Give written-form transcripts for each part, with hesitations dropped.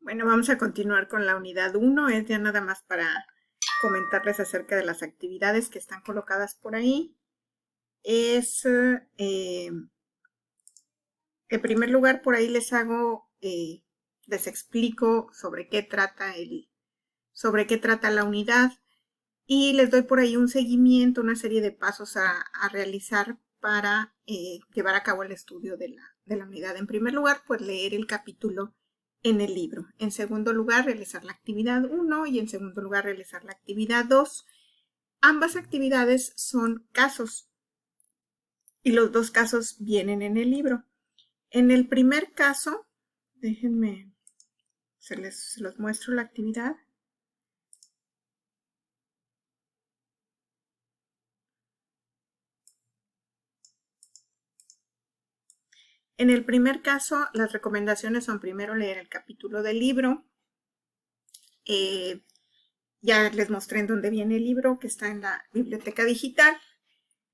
Bueno, vamos a continuar con la unidad 1. Es ya nada más para comentarles acerca de las actividades que están colocadas por ahí. En primer lugar, por ahí les explico sobre qué trata la unidad y les doy por ahí un seguimiento, una serie de pasos a realizar para llevar a cabo el estudio de la unidad. En primer lugar, pues leer el capítulo en el libro. En segundo lugar, realizar la actividad 1 y en segundo lugar, realizar la actividad 2. Ambas actividades son casos y los dos casos vienen en el libro. En el primer caso, déjenme, se los muestro la actividad. En el primer caso, las recomendaciones son primero leer el capítulo del libro. Ya les mostré en dónde viene el libro, que está en la biblioteca digital.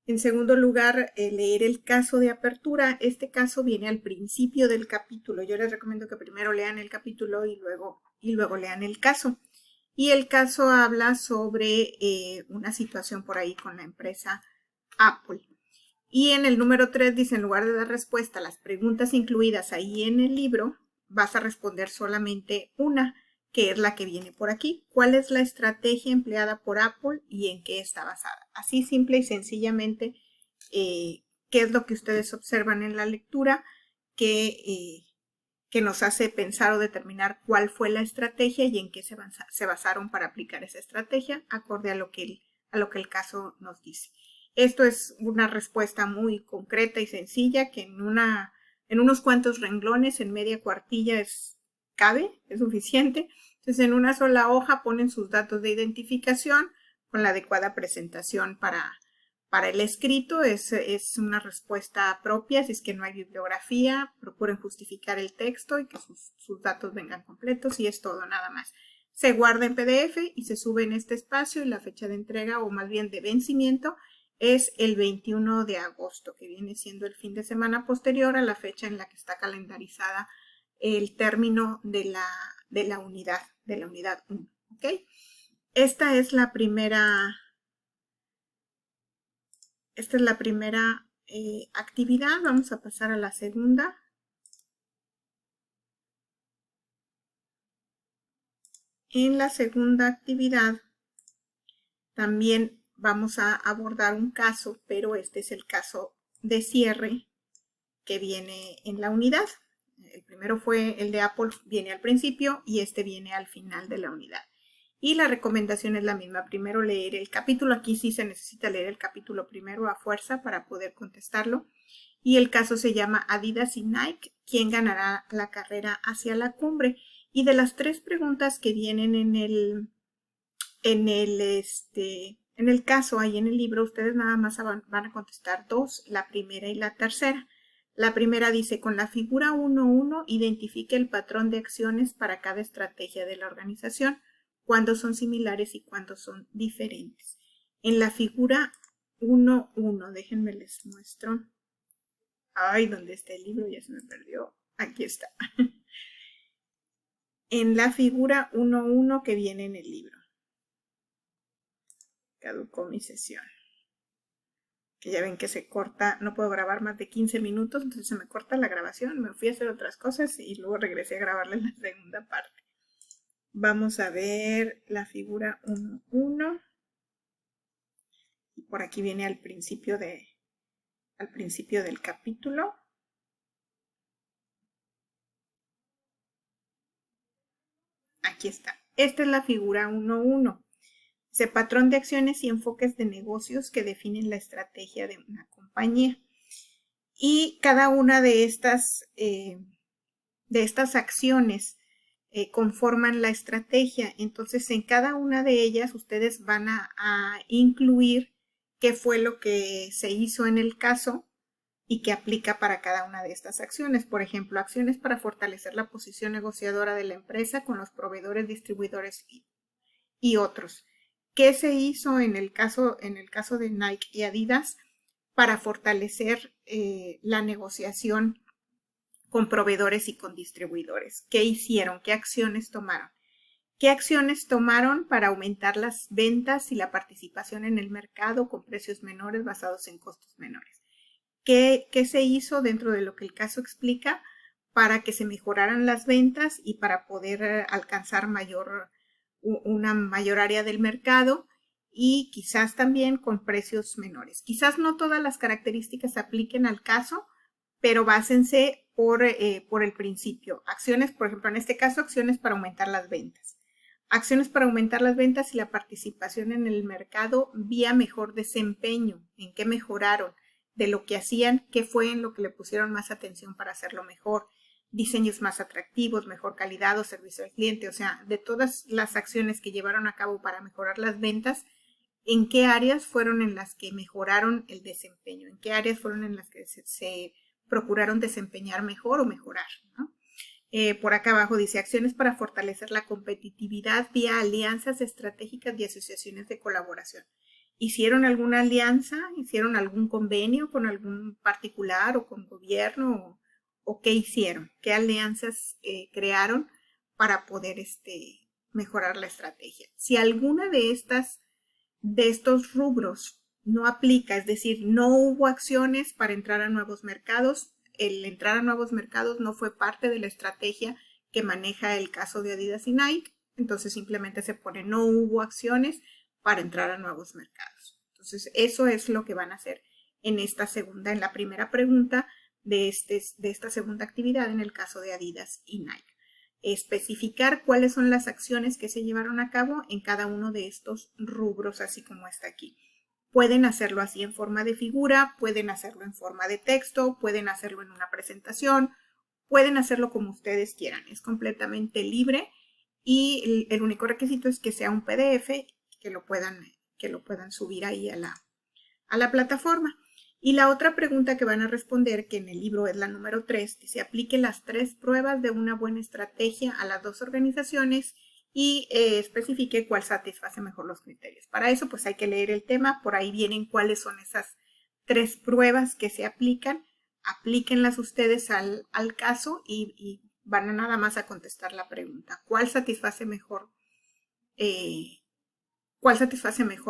En segundo lugar, leer el caso de apertura. Este caso viene al principio del capítulo. Yo les recomiendo que primero lean el capítulo y luego lean el caso. Y el caso habla sobre una situación por ahí con la empresa Apple. Y en el número 3 dice, en lugar de dar respuesta a las preguntas incluidas ahí en el libro, vas a responder solamente una, que es la que viene por aquí. ¿Cuál es la estrategia empleada por Apple y en qué está basada? Así simple y sencillamente, ¿qué es lo que ustedes observan en la lectura que nos hace pensar o determinar cuál fue la estrategia y en qué se basaron para aplicar esa estrategia, acorde a lo que el caso nos dice? Esto es una respuesta muy concreta y sencilla que en unos cuantos renglones, en media cuartilla es suficiente. Entonces, en una sola hoja ponen sus datos de identificación con la adecuada presentación para el escrito. Es una respuesta propia. Si es que no hay bibliografía, procuren justificar el texto y que sus datos vengan completos, y es todo, nada más. Se guarda en PDF y se sube en este espacio, y la fecha de entrega, o más bien de vencimiento, es el 21 de agosto, que viene siendo el fin de semana posterior a la fecha en la que está calendarizada el término de la unidad 1. ¿Ok? Esta es la primera actividad. Vamos a pasar a la segunda. En la segunda actividad también vamos a abordar un caso, pero este es el caso de cierre que viene en la unidad. El primero fue el de Apple, viene al principio, y este viene al final de la unidad. Y la recomendación es la misma. Primero leer el capítulo. Aquí sí se necesita leer el capítulo primero a fuerza para poder contestarlo. Y el caso se llama Adidas y Nike, ¿quién ganará la carrera hacia la cumbre? Y de las tres preguntas que vienen en el caso, ahí en el libro, ustedes nada más van a contestar dos, la primera y la tercera. La primera dice, con la figura 1.1 identifique el patrón de acciones para cada estrategia de la organización, cuándo son similares y cuándo son diferentes. En la figura 1.1, déjenme les muestro. Ay, ¿dónde está el libro? Ya se me perdió. Aquí está. En la figura 1.1 que viene en el libro. Caducó mi sesión. Que ya ven que se corta, no puedo grabar más de 15 minutos, entonces se me corta la grabación, me fui a hacer otras cosas y luego regresé a grabarles la segunda parte. Vamos a ver la figura 1.1. Y por aquí viene al principio del capítulo. Aquí está. Esta es la figura 1.1. Dice patrón de acciones y enfoques de negocios que definen la estrategia de una compañía. Y cada una de estas acciones conforman la estrategia. Entonces, en cada una de ellas ustedes van a incluir qué fue lo que se hizo en el caso y que aplica para cada una de estas acciones. Por ejemplo, acciones para fortalecer la posición negociadora de la empresa con los proveedores, distribuidores y otros. ¿Qué se hizo en el caso de Nike y Adidas para fortalecer la negociación con proveedores y con distribuidores. ¿Qué hicieron? ¿Qué acciones tomaron? ¿Qué acciones tomaron para aumentar las ventas y la participación en el mercado con precios menores basados en costos menores? ¿Qué se hizo dentro de lo que el caso explica para que se mejoraran las ventas y para poder alcanzar una mayor área del mercado y quizás también con precios menores? Quizás no todas las características apliquen al caso, pero básense por el principio. Acciones, por ejemplo, en este caso, acciones para aumentar las ventas. Acciones para aumentar las ventas y la participación en el mercado vía mejor desempeño. ¿En qué mejoraron? De lo que hacían, qué fue en lo que le pusieron más atención para hacerlo mejor. Diseños más atractivos, mejor calidad o servicio al cliente. O sea, de todas las acciones que llevaron a cabo para mejorar las ventas, ¿en qué áreas fueron en las que mejoraron el desempeño? ¿En qué áreas fueron en las que se procuraron desempeñar mejor o mejorar, ¿no? Por acá abajo dice acciones para fortalecer la competitividad vía alianzas estratégicas y asociaciones de colaboración. ¿Hicieron alguna alianza? ¿Hicieron algún convenio con algún particular o con gobierno? ¿O qué hicieron? ¿Qué alianzas crearon para poder mejorar la estrategia? Si alguna de estos rubros no aplica, es decir, no hubo acciones para entrar a nuevos mercados, el entrar a nuevos mercados no fue parte de la estrategia que maneja el caso de Adidas y Nike, entonces simplemente se pone no hubo acciones para entrar a nuevos mercados. Entonces eso es lo que van a hacer en la primera pregunta de esta segunda actividad en el caso de Adidas y Nike. Especificar cuáles son las acciones que se llevaron a cabo en cada uno de estos rubros, así como está aquí. Pueden hacerlo así en forma de figura, pueden hacerlo en forma de texto, pueden hacerlo en una presentación, pueden hacerlo como ustedes quieran. Es completamente libre y el único requisito es que sea un PDF que lo puedan subir ahí a la plataforma. Y la otra pregunta que van a responder, que en el libro es la número 3, que se aplique las 3 pruebas de una buena estrategia a las 2 organizaciones y especifique cuál satisface mejor los criterios. Para eso, pues hay que leer el tema, por ahí vienen cuáles son esas 3 pruebas que se aplican. Aplíquenlas ustedes al caso y van a nada más a contestar la pregunta. ¿Cuál satisface mejor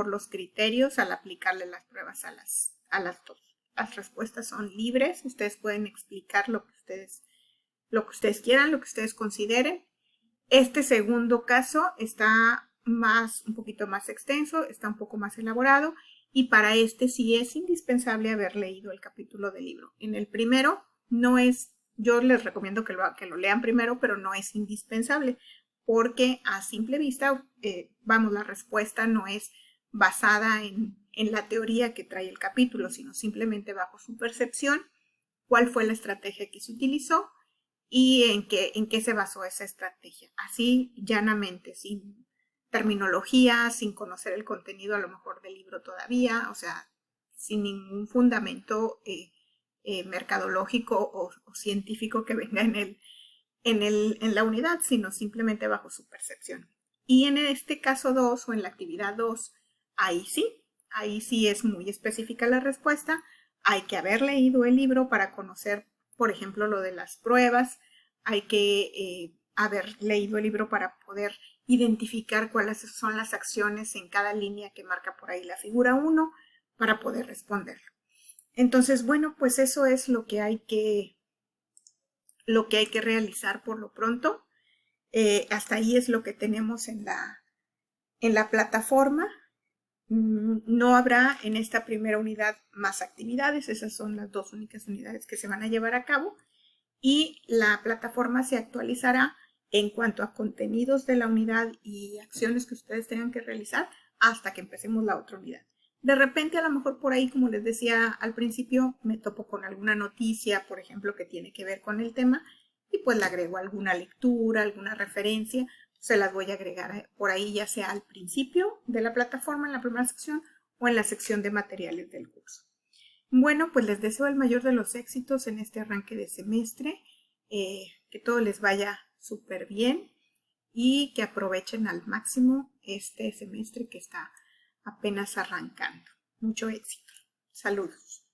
los criterios al aplicarle las pruebas a las 2? Las respuestas son libres, ustedes pueden explicar lo que ustedes quieran, lo que ustedes consideren. Este segundo caso está un poquito más extenso, está un poco más elaborado y para este sí es indispensable haber leído el capítulo del libro. En el primero yo les recomiendo que lo lean primero, pero no es indispensable porque a simple vista, la respuesta no es basada en la teoría que trae el capítulo, sino simplemente bajo su percepción, cuál fue la estrategia que se utilizó y en qué se basó esa estrategia. Así, llanamente, sin terminología, sin conocer el contenido a lo mejor del libro todavía, o sea, sin ningún fundamento mercadológico o científico que venga en la unidad, sino simplemente bajo su percepción. Y en este caso 2 o en la actividad 2, ahí sí es muy específica la respuesta. Hay que haber leído el libro para conocer, por ejemplo, lo de las pruebas. Hay que haber leído el libro para poder identificar cuáles son las acciones en cada línea que marca por ahí la figura 1 para poder responderlo. Entonces, bueno, pues eso es lo que hay que realizar por lo pronto. Hasta ahí es lo que tenemos en la plataforma. No habrá en esta primera unidad más actividades, esas son las 2 únicas unidades que se van a llevar a cabo y la plataforma se actualizará en cuanto a contenidos de la unidad y acciones que ustedes tengan que realizar hasta que empecemos la otra unidad. De repente, a lo mejor por ahí, como les decía al principio, me topo con alguna noticia, por ejemplo, que tiene que ver con el tema y pues le agrego alguna lectura, alguna referencia. Se las voy a agregar por ahí, ya sea al principio de la plataforma, en la primera sección, o en la sección de materiales del curso. Bueno, pues les deseo el mayor de los éxitos en este arranque de semestre, que todo les vaya súper bien y que aprovechen al máximo este semestre que está apenas arrancando. Mucho éxito. Saludos.